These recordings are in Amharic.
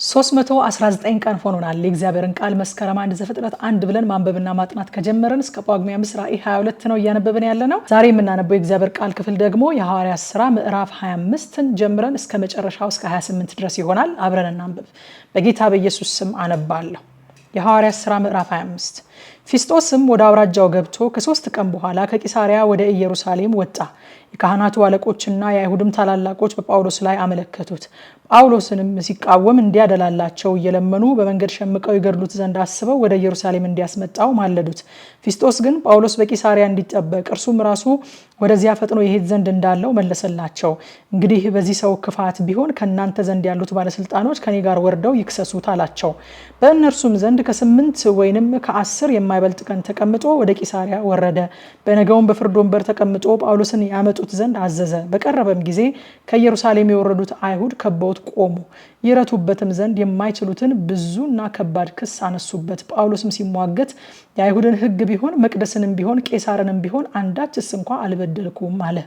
319 ቀን ሆኖናል የእግዚአብሔርን ቃል መስከረም 1 ዘፍጥረት 1 ብለን ማንበብና ማጥናት ከጀመረን እስከ ጳጉሜ 5 ራዕይ 22 ነው እያነበብን ያለነው። ዛሬ የምናነበው የእግዚአብሔር ቃል ክፍል ደግሞ የሐዋርያት ሥራ ምዕራፍ 25ን ጀምረን እስከ መጨረሻው እስከ 28 ድረስ ይሆናል። አብረን እናንብብ። በጌታ በኢየሱስ ስም አነባለሁ። የሐዋርያት ሥራ ምዕራፍ 25። ፊስጦስም ወደ አውራጃው ገብቶ ከ3 ቀን በኋላ ከቂሳሪያ ወደ ኢየሩሳሌም ወጣ። የካህናቱ አለቆችና የአይሁድም ታላላቆች በጳውሎስ ላይ አመለከቱት። ጳውሎስንም ሲቃወም እንዲያደላላቸው እየለመኑ በመንገድ ሸምቀው ይገድሉት ዘንድ አስበው ወደ ኢየሩሳሌም እንዲያስመጣው ማለዱት። ፊስጦስ ግን ጳውሎስ በቂሳሪያ እንዲጠበቅ እርሱም ራሱ ወደዚያ ፈጥኖ ይሄድ ዘንድ እንዳለው መለሰላቸው። እንግዲህ በዚህ ሰው ክፋት ቢሆን ከእናንተ ዘንድ ያሉት ባለስልጣኖች ከኔ ጋር ወርደው ይክሰሱት አላቸው። በእነርሱም ዘንድ ከ8 ወይንም ከ10 የማይበልጥ ቀን ተቀምጦ ወደ ቂሳሪያ ወረደ። በነገውም በፍርድ ወንበር ተቀምጦ ጳውሎስን ያመጡት ዘንድ አዘዘ። በቀረበም ጊዜ ከኢየሩሳሌም የወረዱት አይሁድ ከበውት ቆሙ። ይረቱበትም ዘንድ የማይችሉትን ብዙና ከባድ ክስ አነሱበት። ጳውሎስም ሲሟገት የአይሁድን ሕግ ቢሆን መቅደስንም ቢሆን ቄሳርንም ቢሆን አንዳችስ እንኳ አልበደልኩም አለ።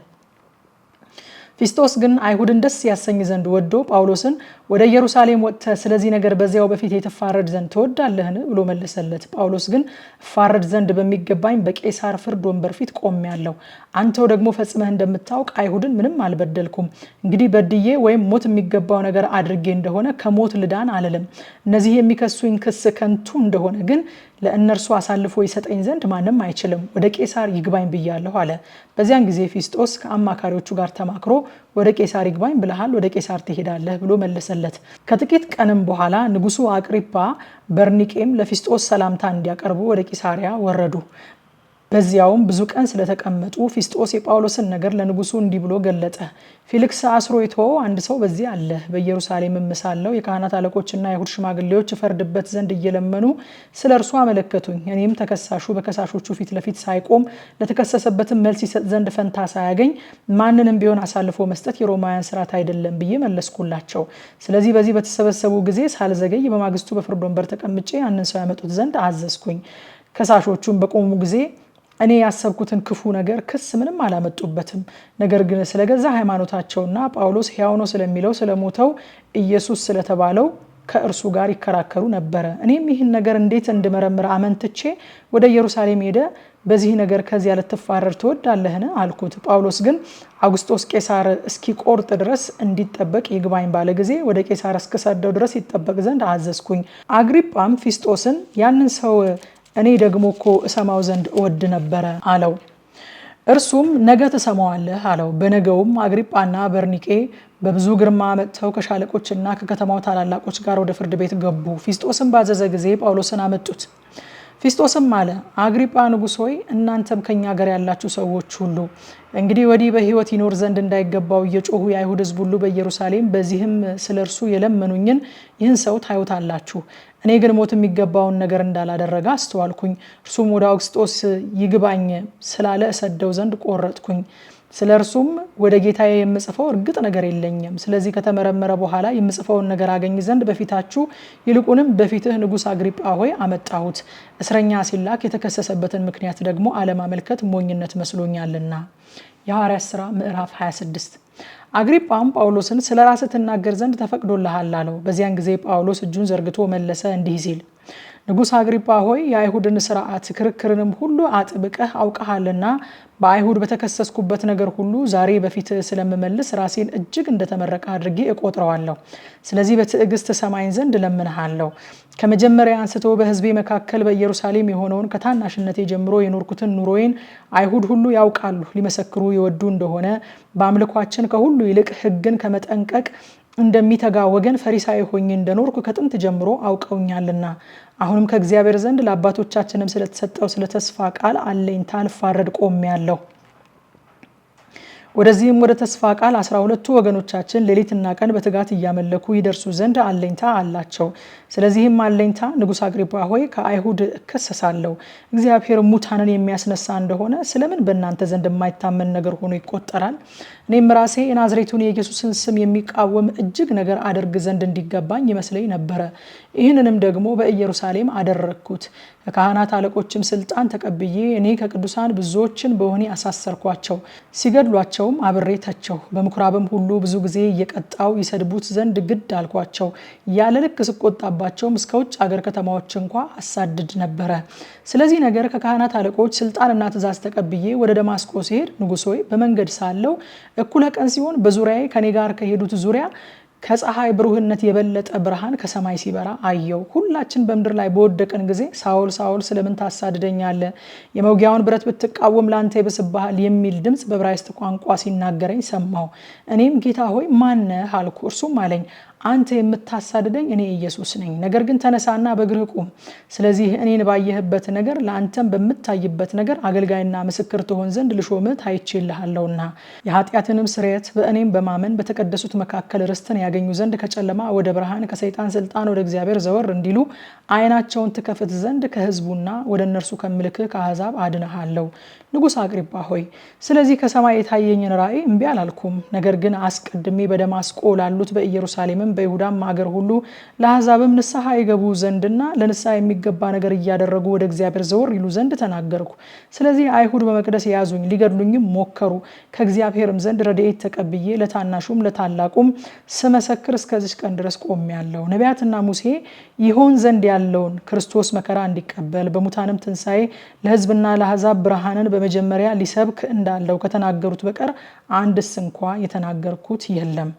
ፊስጦስ ግን አይሁድን ደስ ያሰኝ ዘንድ ወዶ ጳውሎስን ወደ ኢየሩሳሌም ወጥተህ ስለዚህ ነገር በዚያው በፊት የተፋረድ ዘንድ ትወዳለህን ብሎ መለሰለት። ጳውሎስ ግን እፋረድ ዘንድ በሚገባኝ በቄሳር ፍርድ ወንበር ፊት ቆሜያለሁ። አንተው ደግሞ ፈጽመህ እንደምታውቅ አይሁድን ምንም አልበደልኩም። እንግዲህ በድዬ ወይም ሞት የሚገባው ነገር አድርጌ እንደሆነ ከሞት ልዳን አልልም። እነዚህ የሚከሱኝ ክስ ከንቱ እንደሆነ ግን ለእነርሱ አሳልፎ ይሰጠኝ ዘንድ ማንም አይችልም። ወደ ቄሳር ይግባኝ ብያለሁ አለ። በዚያን ጊዜ ፊስጦስ ከአማካሪዎቹ ጋር ተማክሮ ወደ ቄሳር ይግባኝ ብለሃል፣ ወደ ቄሳር ትሄዳለህ ብሎ መለሰለት። ከጥቂት ቀንም በኋላ ንጉሱ አቅሪጳ በርኒቄም ለፊስጦስ ሰላምታ እንዲያቀርቡ ወደ ቂሳሪያ ወረዱ። በዚያውም ብዙ ቀን ስለተቀመጡ ፊስጦስ የጳውሎስን ነገር ለንጉሱ እንዲህ ብሎ ገለጠ። ፊልክስ አስሮ የተወው አንድ ሰው በዚህ አለ። በኢየሩሳሌም ሳለሁ የካህናት አለቆችና የአይሁድ ሽማግሌዎች ፈርድበት ዘንድ እየለመኑ ስለ እርሱ አመለከቱኝ። እኔም ተከሳሹ በከሳሾቹ ፊት ለፊት ሳይቆም ለተከሰሰበትም መልስ ይሰጥ ዘንድ ፈንታ ሳያገኝ ማንንም ቢሆን አሳልፎ መስጠት የሮማውያን ስርዓት አይደለም ብዬ መለስኩላቸው። ስለዚህ በዚህ በተሰበሰቡ ጊዜ ሳልዘገይ በማግስቱ በፍርድ ወንበር ተቀምጬ ያንን ሰው ያመጡት ዘንድ አዘዝኩኝ። ከሳሾቹም በቆሙ ጊዜ እኔ ያሰብኩትን ክፉ ነገር ክስ ምንም አላመጡበትም። ነገር ግን ስለገዛ ሃይማኖታቸውና ጳውሎስ ሕያው ነው ስለሚለው ስለሞተው ኢየሱስ ስለተባለው ከእርሱ ጋር ይከራከሩ ነበረ። እኔም ይህን ነገር እንዴት እንድመረምር አመንትቼ ወደ ኢየሩሳሌም ሄደ በዚህ ነገር ከዚያ ልትፋረድ ትወዳለህን አልኩት። ጳውሎስ ግን አውግስጦስ ቄሳር እስኪቆርጥ ድረስ እንዲጠበቅ ይግባኝ ባለ ጊዜ ወደ ቄሳር እስከሰደው ድረስ ይጠበቅ ዘንድ አዘዝኩኝ። አግሪጳም ፊስጦስን ያንን ሰው እኔ ደግሞ እኮ እሰማው ዘንድ እወድ ነበረ አለው። እርሱም ነገ ትሰማዋለህ አለው። በነገውም አግሪጳና በርኒቄ በብዙ ግርማ መጥተው ከሻለቆችና ከከተማው ታላላቆች ጋር ወደ ፍርድ ቤት ገቡ። ፊስጦስም ባዘዘ ጊዜ ጳውሎስን አመጡት። ፊስጦስም አለ፣ አግሪጳ ንጉሥ ሆይ እናንተም ከኛ ጋር ያላችሁ ሰዎች ሁሉ እንግዲህ ወዲህ በሕይወት ይኖር ዘንድ እንዳይገባው እየጮሁ የአይሁድ ሕዝብ ሁሉ በኢየሩሳሌም በዚህም ስለ እርሱ የለመኑኝን ይህን ሰው ታዩታላችሁ። እኔ ግን ሞት የሚገባውን ነገር እንዳላደረገ አስተዋልኩኝ። እርሱም ወደ አውግስጦስ ይግባኝ ስላለ እሰደው ዘንድ ቆረጥኩኝ። ስለ እርሱም ወደ ጌታዬ የምጽፈው እርግጥ ነገር የለኝም። ስለዚህ ከተመረመረ በኋላ የምጽፈውን ነገር አገኝ ዘንድ በፊታችሁ ይልቁንም በፊትህ ንጉሥ አግሪጳ ሆይ አመጣሁት። እስረኛ ሲላክ የተከሰሰበትን ምክንያት ደግሞ አለማመልከት ሞኝነት መስሎኛልና። የሐዋርያት ሥራ ምዕራፍ 26። አግሪጳም ጳውሎስን ስለ ራስህ ትናገር ዘንድ ተፈቅዶልሃል አለው። በዚያን ጊዜ ጳውሎስ እጁን ዘርግቶ መለሰ እንዲህ ሲል፣ ንጉሥ አግሪጳ ሆይ የአይሁድን ስርዓት ክርክርንም ሁሉ አጥብቀህ አውቀሃልና በአይሁድ በተከሰስኩበት ነገር ሁሉ ዛሬ በፊት ስለምመልስ ራሴን እጅግ እንደተመረቀ አድርጌ እቆጥረዋለሁ። ስለዚህ በትዕግስት ሰማኝ ዘንድ ለምንሃለሁ። ከመጀመሪያ አንስቶ በሕዝቤ መካከል በኢየሩሳሌም የሆነውን ከታናሽነቴ ጀምሮ የኖርኩትን ኑሮዬን አይሁድ ሁሉ ያውቃሉ። ሊመሰክሩ ይወዱ እንደሆነ በአምልኳችን ከሁሉ ይልቅ ሕግን ከመጠንቀቅ እንደሚተጋ ወገን ፈሪሳዊ ሆኜ እንደኖርኩ ከጥንት ጀምሮ አውቀውኛልና አሁንም ከእግዚአብሔር ዘንድ ለአባቶቻችንም ስለተሰጠው ስለ ተስፋ ቃል አለኝታ ልፋረድ ቆሜያለሁ። ወደዚህም ወደ ተስፋ ቃል 12ቱ ወገኖቻችን ሌሊትና ቀን በትጋት እያመለኩ ይደርሱ ዘንድ አለኝታ አላቸው። ስለዚህም አለኝታ ንጉሥ አግሪጳ ሆይ ከአይሁድ እከሰሳለሁ። እግዚአብሔር ሙታንን የሚያስነሳ እንደሆነ ስለምን በእናንተ ዘንድ የማይታመን ነገር ሆኖ ይቆጠራል? እኔም ራሴ የናዝሬቱን የኢየሱስን ስም የሚቃወም እጅግ ነገር አደርግ ዘንድ እንዲገባኝ ይመስለኝ ነበረ። ይህንንም ደግሞ በኢየሩሳሌም አደረግኩት። ከካህናት አለቆችም ስልጣን ተቀብዬ እኔ ከቅዱሳን ብዙዎችን በወህኒ አሳሰርኳቸው። ሲገድሏቸው በፊታቸውም አብሬ ተቸው። በምኩራብም ሁሉ ብዙ ጊዜ እየቀጣው ይሰድቡት ዘንድ ግድ አልኳቸው። ያለ ልክ ስቆጣባቸውም እስከ ውጭ አገር ከተማዎች እንኳ አሳድድ ነበረ። ስለዚህ ነገር ከካህናት አለቆች ስልጣንና ትእዛዝ ተቀብዬ ወደ ደማስቆ ሲሄድ ንጉሥ ሆይ በመንገድ ሳለው እኩለ ቀን ሲሆን በዙሪያዬ ከኔ ጋር ከሄዱት ዙሪያ ከፀሐይ ብሩህነት የበለጠ ብርሃን ከሰማይ ሲበራ አየው። ሁላችን በምድር ላይ በወደቅን ጊዜ ሳውል ሳውል ስለምን ታሳድደኛለህ? የመውጊያውን ብረት ብትቃወም ላንተ ይብስብሃል የሚል ድምፅ በዕብራይስጥ ቋንቋ ሲናገረኝ ሰማሁ። እኔም ጌታ ሆይ ማን ነህ አልኩ። እርሱም አለኝ አንተ የምታሳድደኝ እኔ ኢየሱስ ነኝ። ነገር ግን ተነሳና በእግርህ ቁም። ስለዚህ እኔን ባየህበት ነገር ለአንተም በምታይበት ነገር አገልጋይና ምስክር ትሆን ዘንድ ልሾምህ ታይቼልሃለሁና የኃጢአትንም ስርየት በእኔም በማመን በተቀደሱት መካከል ርስትን ያገኙ ዘንድ ከጨለማ ወደ ብርሃን ከሰይጣን ስልጣን ወደ እግዚአብሔር ዘወር እንዲሉ ዓይናቸውን ትከፍት ዘንድ ከሕዝቡና ወደ እነርሱ ከምልክህ ከአሕዛብ አድነሃለሁ። ንጉሥ አግሪጳ ሆይ ስለዚህ ከሰማይ የታየኝን ራእይ እምቢ አላልኩም። ነገር ግን አስቀድሜ በደማስቆ ላሉት በኢየሩሳሌምም በይሁዳም ሀገር ሁሉ ለአሕዛብም ንስሐ ይገቡ ዘንድና ለንስሐ የሚገባ ነገር እያደረጉ ወደ እግዚአብሔር ዘወር ይሉ ዘንድ ተናገርኩ። ስለዚህ አይሁድ በመቅደስ ያዙኝ፣ ሊገድሉኝም ሞከሩ። ከእግዚአብሔርም ዘንድ ረድኤት ተቀብዬ ለታናሹም ለታላቁም ስመሰክር እስከዚች ቀን ድረስ ቆሜያለሁ። ነቢያትና ሙሴ ይሆን ዘንድ ያለውን ክርስቶስ መከራ እንዲቀበል በሙታንም ትንሣኤ ለሕዝብና ለአሕዛብ ብርሃንን በመጀመሪያ ሊሰብክ እንዳለው ከተናገሩት በቀር አንድስ እንኳ የተናገርኩት የለም።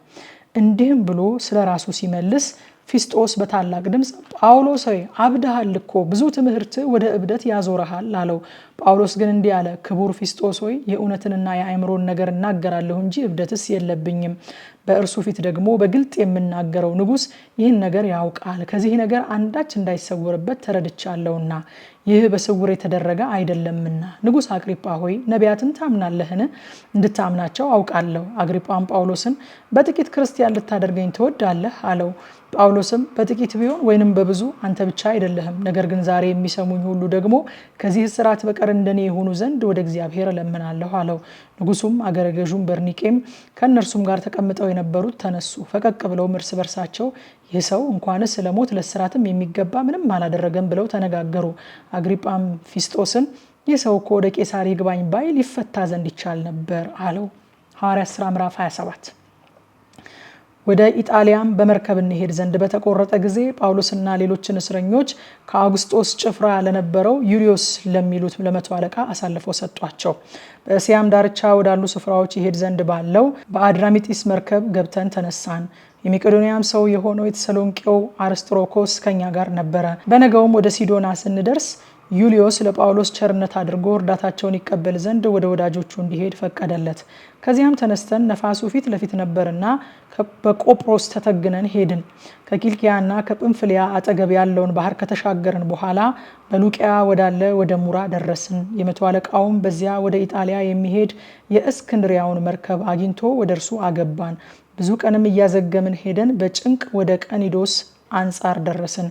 እንዲህም ብሎ ስለ ራሱ ሲመልስ ፊስጦስ በታላቅ ድምፅ ጳውሎስ ሆይ አብደሃል እኮ፣ ብዙ ትምህርት ወደ እብደት ያዞረሃል አለው። ጳውሎስ ግን እንዲህ አለ፣ ክቡር ፊስጦስ ሆይ የእውነትንና የአእምሮን ነገር እናገራለሁ እንጂ እብደትስ የለብኝም። በእርሱ ፊት ደግሞ በግልጥ የምናገረው ንጉሥ ይህን ነገር ያውቃል። ከዚህ ነገር አንዳች እንዳይሰወርበት ተረድቻለሁና ይህ በስውር የተደረገ አይደለምና። ንጉሥ አግሪጳ ሆይ ነቢያትን ታምናለህን? እንድታምናቸው አውቃለሁ። አግሪጳም ጳውሎስን በጥቂት ክርስቲያን ልታደርገኝ ትወዳለህ አለው። ጳውሎስም በጥቂት ቢሆን ወይንም በብዙ አንተ ብቻ አይደለህም፣ ነገር ግን ዛሬ የሚሰሙኝ ሁሉ ደግሞ ከዚህ እስራት በቀር እንደኔ የሆኑ ዘንድ ወደ እግዚአብሔር እለምናለሁ አለው። ንጉሱም አገረ ገዡም በርኒቄም ከእነርሱም ጋር ተቀምጠው የነበሩት ተነሱ። ፈቀቅ ብለውም እርስ በርሳቸው ይህ ሰው እንኳንስ ለሞት ለእስራትም የሚገባ ምንም አላደረገም ብለው ተነጋገሩ። አግሪጳም ፊስጦስን ይህ ሰው እኮ ወደ ቄሳር ይግባኝ ባይ ሊፈታ ዘንድ ይቻል ነበር አለው። ሐዋርያት ሥራ ምዕራፍ 27። ወደ ኢጣሊያም በመርከብ እንሄድ ዘንድ በተቆረጠ ጊዜ ጳውሎስና ሌሎችን እስረኞች ከአውግስጦስ ጭፍራ ለነበረው ዩልዮስ ለሚሉት ለመቶ አለቃ አሳልፈው ሰጧቸው። በእስያም ዳርቻ ወዳሉ ስፍራዎች ይሄድ ዘንድ ባለው በአድራሚጢስ መርከብ ገብተን ተነሳን። የመቄዶንያም ሰው የሆነው የተሰሎንቄው አርስጥሮኮስ ከኛ ጋር ነበረ። በነገውም ወደ ሲዶና ስንደርስ ዩልዮስ ለጳውሎስ ቸርነት አድርጎ እርዳታቸውን ይቀበል ዘንድ ወደ ወዳጆቹ እንዲሄድ ፈቀደለት። ከዚያም ተነስተን ነፋሱ ፊት ለፊት ነበርና በቆጵሮስ ተተግነን ሄድን። ከኪልኪያና ከጵንፍልያ አጠገብ ያለውን ባህር ከተሻገርን በኋላ በሉቂያ ወዳለ ወደ ሙራ ደረስን። የመቶ አለቃውም በዚያ ወደ ኢጣሊያ የሚሄድ የእስክንድሪያውን መርከብ አግኝቶ ወደ እርሱ አገባን። ብዙ ቀንም እያዘገምን ሄደን በጭንቅ ወደ ቀኒዶስ አንጻር ደረስን።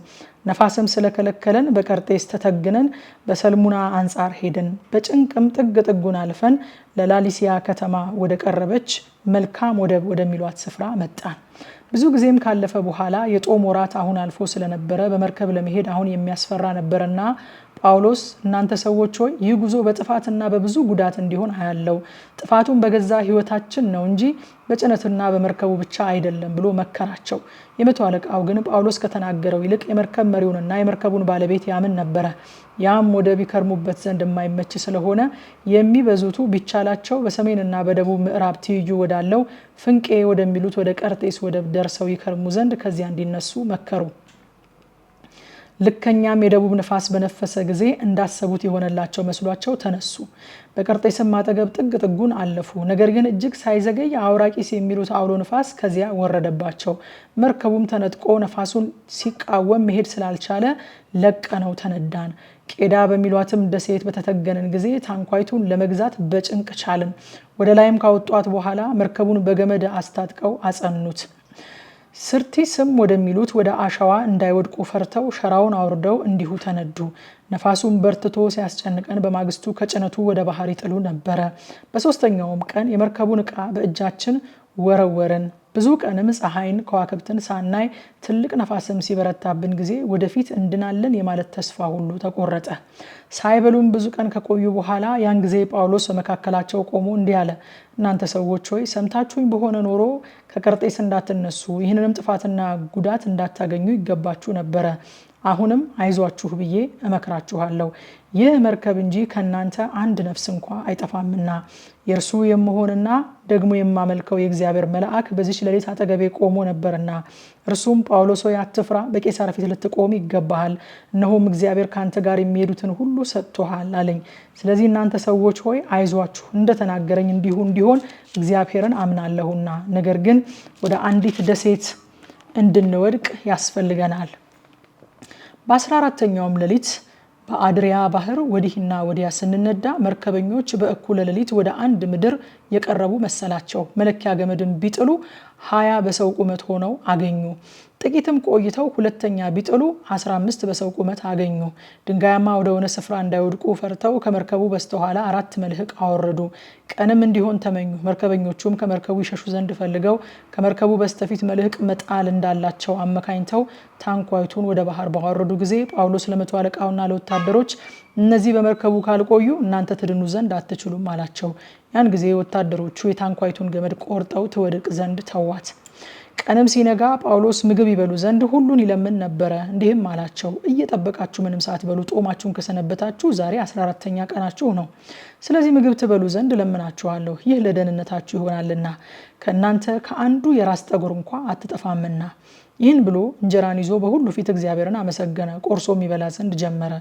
ነፋስም ስለከለከለን በቀርጤስ ተተግነን በሰልሙና አንጻር ሄድን። በጭንቅም ጥግ ጥጉን አልፈን ለላሊሲያ ከተማ ወደ ቀረበች መልካም ወደብ ወደሚሏት ስፍራ መጣን። ብዙ ጊዜም ካለፈ በኋላ የጦም ወራት አሁን አልፎ ስለነበረ በመርከብ ለመሄድ አሁን የሚያስፈራ ነበርና ጳውሎስ እናንተ ሰዎች ሆይ ይህ ጉዞ በጥፋትና በብዙ ጉዳት እንዲሆን አያለው። ጥፋቱን በገዛ ሕይወታችን ነው እንጂ በጭነትና በመርከቡ ብቻ አይደለም ብሎ መከራቸው። የመቶ አለቃው ግን ጳውሎስ ከተናገረው ይልቅ የመርከብ መሪውንና የመርከቡን ባለቤት ያምን ነበረ። ያም ወደብ ይከርሙበት ዘንድ የማይመች ስለሆነ የሚበዙቱ ቢቻላቸው በሰሜንና በደቡብ ምዕራብ ትይዩ ወዳለው ፍንቄ ወደሚሉት ወደ ቀርጤስ ወደብ ደርሰው ይከርሙ ዘንድ ከዚያ እንዲነሱ መከሩ። ልከኛም የደቡብ ነፋስ በነፈሰ ጊዜ እንዳሰቡት የሆነላቸው መስሏቸው ተነሱ። በቀርጤስም አጠገብ ጥግ ጥጉን አለፉ። ነገር ግን እጅግ ሳይዘገይ አውራቂስ የሚሉት አውሎ ነፋስ ከዚያ ወረደባቸው። መርከቡም ተነጥቆ ነፋሱን ሲቃወም መሄድ ስላልቻለ ለቀነው ተነዳን። ቄዳ በሚሏትም ደሴት በተተገንን ጊዜ ታንኳይቱን ለመግዛት በጭንቅ ቻልን። ወደ ላይም ካወጧት በኋላ መርከቡን በገመድ አስታጥቀው አጸኑት። ስርቲስም ወደሚሉት ወደ አሸዋ እንዳይወድቁ ፈርተው ሸራውን አውርደው እንዲሁ ተነዱ። ነፋሱም በርትቶ ሲያስጨንቀን በማግስቱ ከጭነቱ ወደ ባህር ይጥሉ ነበረ። በሶስተኛውም ቀን የመርከቡን ዕቃ በእጃችን ወረወርን። ብዙ ቀንም ፀሐይን ከዋክብትን ሳናይ ትልቅ ነፋስም ሲበረታብን ጊዜ ወደፊት እንድናለን የማለት ተስፋ ሁሉ ተቆረጠ። ሳይበሉም ብዙ ቀን ከቆዩ በኋላ ያን ጊዜ ጳውሎስ በመካከላቸው ቆሞ እንዲህ አለ፣ እናንተ ሰዎች ሆይ ሰምታችሁኝ በሆነ ኖሮ ከቀርጤስ እንዳትነሱ ይህንንም ጥፋትና ጉዳት እንዳታገኙ ይገባችሁ ነበረ። አሁንም አይዟችሁ ብዬ እመክራችኋለሁ። ይህ መርከብ እንጂ ከናንተ አንድ ነፍስ እንኳ አይጠፋምና የእርሱ የምሆንና ደግሞ የማመልከው የእግዚአብሔር መልአክ በዚች ሌሊት አጠገቤ ቆሞ ነበርና እርሱም ጳውሎስ ሆይ አትፍራ፣ በቄሳር ፊት ልትቆም ይገባሃል። እነሆም እግዚአብሔር ካንተ ጋር የሚሄዱትን ሁሉ ሰጥቶሃል አለኝ። ስለዚህ እናንተ ሰዎች ሆይ አይዟችሁ፣ እንደተናገረኝ እንዲሁ እንዲሆን እግዚአብሔርን አምናለሁና፣ ነገር ግን ወደ አንዲት ደሴት እንድንወድቅ ያስፈልገናል። በ14ኛውም ሌሊት በአድሪያ ባህር ወዲህና ወዲያ ስንነዳ መርከበኞች በእኩለ ሌሊት ወደ አንድ ምድር የቀረቡ መሰላቸው። መለኪያ ገመድን ቢጥሉ 20 በሰው ቁመት ሆነው አገኙ። ጥቂትም ቆይተው ሁለተኛ ቢጥሉ 15 በሰው ቁመት አገኙ። ድንጋያማ ወደሆነ ስፍራ እንዳይወድቁ ፈርተው ከመርከቡ በስተኋላ 4 መልህቅ አወረዱ። ቀንም እንዲሆን ተመኙ። መርከበኞቹም ከመርከቡ ይሸሹ ዘንድ ፈልገው ከመርከቡ በስተፊት መልህቅ መጣል እንዳላቸው አመካኝተው ታንኳይቱን ወደ ባህር ባወረዱ ጊዜ ጳውሎስ ለመቶ አለቃውና ለወታደሮች እነዚህ በመርከቡ ካልቆዩ እናንተ ትድኑ ዘንድ አትችሉም አላቸው። ያን ጊዜ ወታደሮቹ የታንኳይቱን ገመድ ቆርጠው ትወድቅ ዘንድ ተዋት። ቀንም ሲነጋ ጳውሎስ ምግብ ይበሉ ዘንድ ሁሉን ይለምን ነበረ። እንዲህም አላቸው፣ እየጠበቃችሁ ምንም ሳትበሉ ጦማችሁን ከሰነበታችሁ ዛሬ 14ኛ ቀናችሁ ነው። ስለዚህ ምግብ ትበሉ ዘንድ ለምናችኋለሁ፣ ይህ ለደህንነታችሁ ይሆናልና ከእናንተ ከአንዱ የራስ ጠጉር እንኳ አትጠፋምና። ይህን ብሎ እንጀራን ይዞ በሁሉ ፊት እግዚአብሔርን አመሰገነ፣ ቆርሶም ይበላ ዘንድ ጀመረ።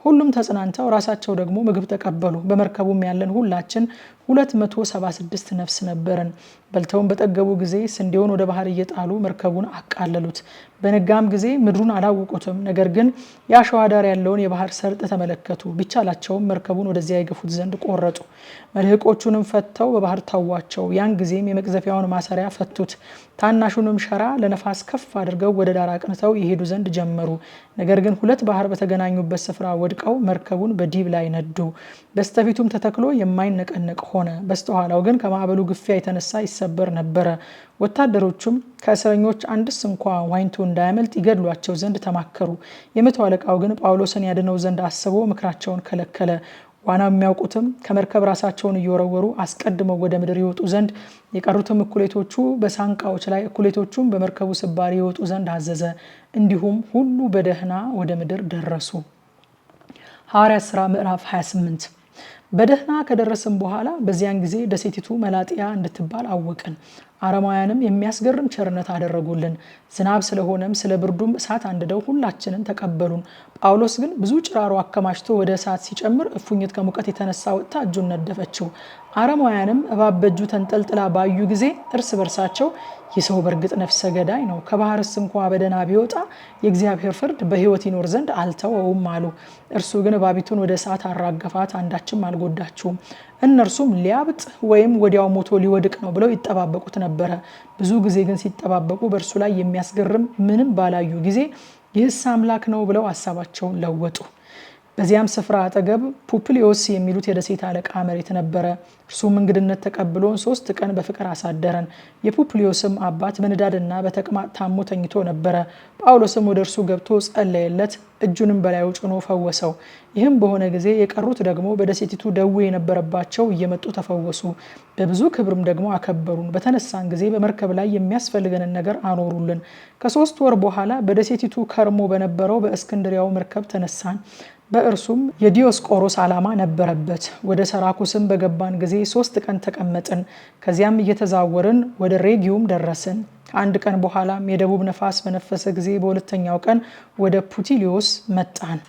ሁሉም ተጽናንተው ራሳቸው ደግሞ ምግብ ተቀበሉ። በመርከቡም ያለን ሁላችን 276 ነፍስ ነበርን። በልተውም በጠገቡ ጊዜ ስንዴውን ወደ ባህር እየጣሉ መርከቡን አቃለሉት። በነጋም ጊዜ ምድሩን አላወቁትም፣ ነገር ግን የአሸዋ ዳር ያለውን የባህር ሰርጥ ተመለከቱ። ቢቻላቸውም መርከቡን ወደዚያ ይገፉት ዘንድ ቆረጡ። መልህቆቹንም ፈተው በባህር ታዋቸው። ያን ጊዜም የመቅዘፊያውን ማሰሪያ ፈቱት። ታናሹንም ሸራ ለነፋስ ከፍ አድርገው ወደ ዳር አቅንተው ይሄዱ ዘንድ ጀመሩ። ነገር ግን 2 ባህር በተገናኙበት ስፍራ ወድቀው መርከቡን በዲብ ላይ ነዱ። በስተፊቱም ተተክሎ የማይነቀነቅ ሆነ፣ በስተኋላው ግን ከማዕበሉ ግፊያ የተነሳ ይሰበር ነበረ። ወታደሮቹም ከእስረኞች አንድስ እንኳ ዋኝቶ እንዳያመልጥ ይገድሏቸው ዘንድ ተማከሩ። የመቶ አለቃው ግን ጳውሎስን ያድነው ዘንድ አስቦ ምክራቸውን ከለከለ። ዋና የሚያውቁትም ከመርከብ ራሳቸውን እየወረወሩ አስቀድመው ወደ ምድር ይወጡ ዘንድ፣ የቀሩትም እኩሌቶቹ በሳንቃዎች ላይ እኩሌቶቹም በመርከቡ ስባሪ ይወጡ ዘንድ አዘዘ። እንዲሁም ሁሉ በደህና ወደ ምድር ደረሱ። ሐዋርያት ሥራ ምዕራፍ 28። በደህና ከደረስን በኋላ በዚያን ጊዜ ደሴቲቱ መላጥያ እንድትባል አወቅን። አረማውያንም የሚያስገርም ቸርነት አደረጉልን። ዝናብ ስለሆነም ስለ ብርዱም እሳት አንድደው ሁላችንን ተቀበሉን። ጳውሎስ ግን ብዙ ጭራሮ አከማችቶ ወደ እሳት ሲጨምር እፉኝት ከሙቀት የተነሳ ወጥታ እጁን ነደፈችው። አረማውያንም እባብ በእጁ ተንጠልጥላ ባዩ ጊዜ እርስ በርሳቸው ይህ ሰው በእርግጥ ነፍሰ ገዳይ ነው፣ ከባህርስ እንኳ በደህና ቢወጣ የእግዚአብሔር ፍርድ በሕይወት ይኖር ዘንድ አልተወውም አሉ። እርሱ ግን እባቢቱን ወደ እሳት አራገፋት፣ አንዳችም አልጎዳችውም። እነርሱም ሊያብጥ ወይም ወዲያው ሞቶ ሊወድቅ ነው ብለው ይጠባበቁት ነበረ። ብዙ ጊዜ ግን ሲጠባበቁ በእርሱ ላይ የሚያስገርም ምንም ባላዩ ጊዜ ይህስ አምላክ ነው ብለው ሀሳባቸውን ለወጡ። በዚያም ስፍራ አጠገብ ፑፕሊዮስ የሚሉት የደሴት አለቃ መሬት ነበረ። እርሱም እንግድነት ተቀብሎን 3 ቀን በፍቅር አሳደረን። የፑፕሊዮስም አባት በንዳድና በተቅማጥ ታሞ ተኝቶ ነበረ። ጳውሎስም ወደ እርሱ ገብቶ ጸለየለት፣ እጁንም በላዩ ጭኖ ፈወሰው። ይህም በሆነ ጊዜ የቀሩት ደግሞ በደሴቲቱ ደዌ የነበረባቸው እየመጡ ተፈወሱ። በብዙ ክብርም ደግሞ አከበሩን። በተነሳን ጊዜ በመርከብ ላይ የሚያስፈልገንን ነገር አኖሩልን። ከ3 ወር በኋላ በደሴቲቱ ከርሞ በነበረው በእስክንድሪያው መርከብ ተነሳን። በእርሱም የዲዮስቆሮስ ዓላማ ነበረበት። ወደ ሰራኩስም በገባን ጊዜ 3 ቀን ተቀመጥን። ከዚያም እየተዛወርን ወደ ሬጊዩም ደረስን። ከአንድ ቀን በኋላም የደቡብ ነፋስ በነፈሰ ጊዜ በሁለተኛው ቀን ወደ ፑቲሊዮስ መጣን።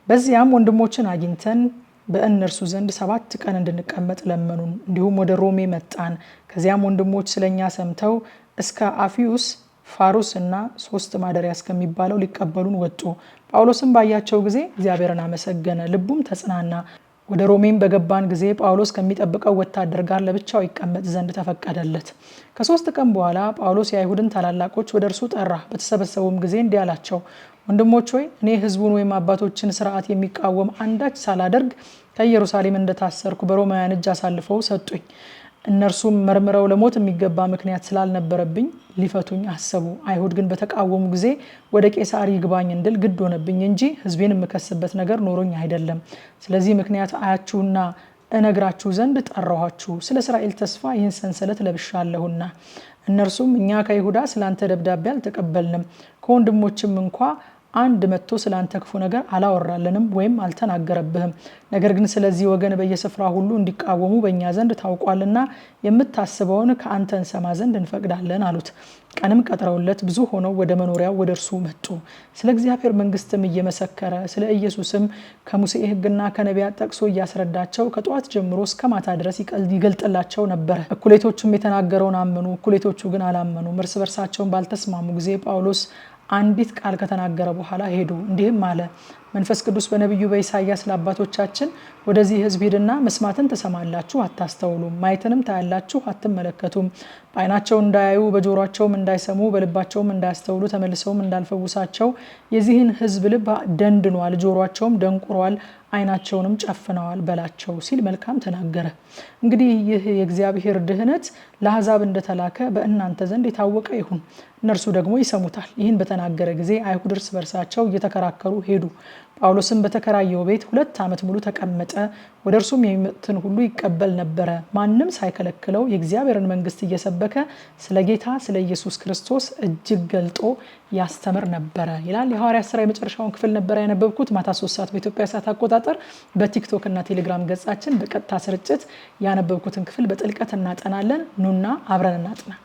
በዚያም ወንድሞችን አግኝተን በእነርሱ ዘንድ 7 ቀን እንድንቀመጥ ለመኑን። እንዲሁም ወደ ሮሜ መጣን። ከዚያም ወንድሞች ስለኛ ሰምተው እስከ አፊዩስ ፋሩስ እና 3 ማደሪያ እስከሚባለው ሊቀበሉን ወጡ። ጳውሎስም ባያቸው ጊዜ እግዚአብሔርን አመሰገነ፣ ልቡም ተጽናና። ወደ ሮሜም በገባን ጊዜ ጳውሎስ ከሚጠብቀው ወታደር ጋር ለብቻው ይቀመጥ ዘንድ ተፈቀደለት። ከ3 ቀን በኋላ ጳውሎስ የአይሁድን ታላላቆች ወደ እርሱ ጠራ። በተሰበሰቡም ጊዜ እንዲህ አላቸው፣ ወንድሞች ሆይ እኔ ሕዝቡን ወይም አባቶችን ስርዓት የሚቃወም አንዳች ሳላደርግ ከኢየሩሳሌም እንደታሰርኩ በሮማውያን እጅ አሳልፈው ሰጡኝ። እነርሱም መርምረው ለሞት የሚገባ ምክንያት ስላልነበረብኝ ሊፈቱኝ አሰቡ። አይሁድ ግን በተቃወሙ ጊዜ ወደ ቄሳር ይግባኝ እንድል ግድ ሆነብኝ እንጂ ሕዝቤን የምከስበት ነገር ኖሮኝ አይደለም። ስለዚህ ምክንያት አያችሁና እነግራችሁ ዘንድ ጠራኋችሁ። ስለ እስራኤል ተስፋ ይህን ሰንሰለት ለብሻለሁና። እነርሱም እኛ ከይሁዳ ስላንተ ደብዳቤ አልተቀበልንም፣ ከወንድሞችም እንኳ አንድ መጥቶ ስላንተ ክፉ ነገር አላወራልንም ወይም አልተናገረብህም። ነገር ግን ስለዚህ ወገን በየስፍራ ሁሉ እንዲቃወሙ በእኛ ዘንድ ታውቋልና የምታስበውን ከአንተ እንሰማ ዘንድ እንፈቅዳለን አሉት። ቀንም ቀጥረውለት ብዙ ሆነው ወደ መኖሪያው ወደ እርሱ መጡ። ስለ እግዚአብሔር መንግስትም እየመሰከረ ስለ ኢየሱስም ከሙሴ ሕግና ከነቢያት ጠቅሶ እያስረዳቸው ከጠዋት ጀምሮ እስከ ማታ ድረስ ይገልጥላቸው ነበር። እኩሌቶቹም የተናገረውን አመኑ፣ እኩሌቶቹ ግን አላመኑም። እርስ በርሳቸውን ባልተስማሙ ጊዜ ጳውሎስ አንዲት ቃል ከተናገረ በኋላ ሄዱ። እንዲህም አለ፣ መንፈስ ቅዱስ በነቢዩ በኢሳይያስ ለአባቶቻችን ወደዚህ ሕዝብ ሂድና መስማትን ትሰማላችሁ አታስተውሉም፣ ማየትንም ታያላችሁ አትመለከቱም፣ በዓይናቸው እንዳያዩ በጆሮአቸውም እንዳይሰሙ በልባቸውም እንዳያስተውሉ ተመልሰውም እንዳልፈውሳቸው የዚህን ሕዝብ ልብ ደንድኗል፣ ጆሮአቸውም ደንቁሯል፣ ዓይናቸውንም ጨፍነዋል በላቸው ሲል መልካም ተናገረ። እንግዲህ ይህ የእግዚአብሔር ድህነት ለአሕዛብ እንደተላከ በእናንተ ዘንድ የታወቀ ይሁን። እነርሱ ደግሞ ይሰሙታል። ይህን በተናገረ ጊዜ አይሁድ እርስ በርሳቸው እየተከራከሩ ሄዱ። ጳውሎስም በተከራየው ቤት 2 ዓመት ሙሉ ተቀመጠ። ወደ እርሱም የሚመጡትን ሁሉ ይቀበል ነበረ። ማንም ሳይከለክለው የእግዚአብሔርን መንግስት እየሰበከ ስለ ጌታ ስለ ኢየሱስ ክርስቶስ እጅግ ገልጦ ያስተምር ነበረ ይላል። የሐዋርያት ሥራ የመጨረሻውን ክፍል ነበር ያነበብኩት። ማታ 3 ሰዓት በኢትዮጵያ ሰዓት አቆጣጠር በቲክቶክ እና ቴሌግራም ገጻችን በቀጥታ ስርጭት ያነበብኩትን ክፍል በጥልቀት እናጠናለን። ኑና አብረን እናጥና።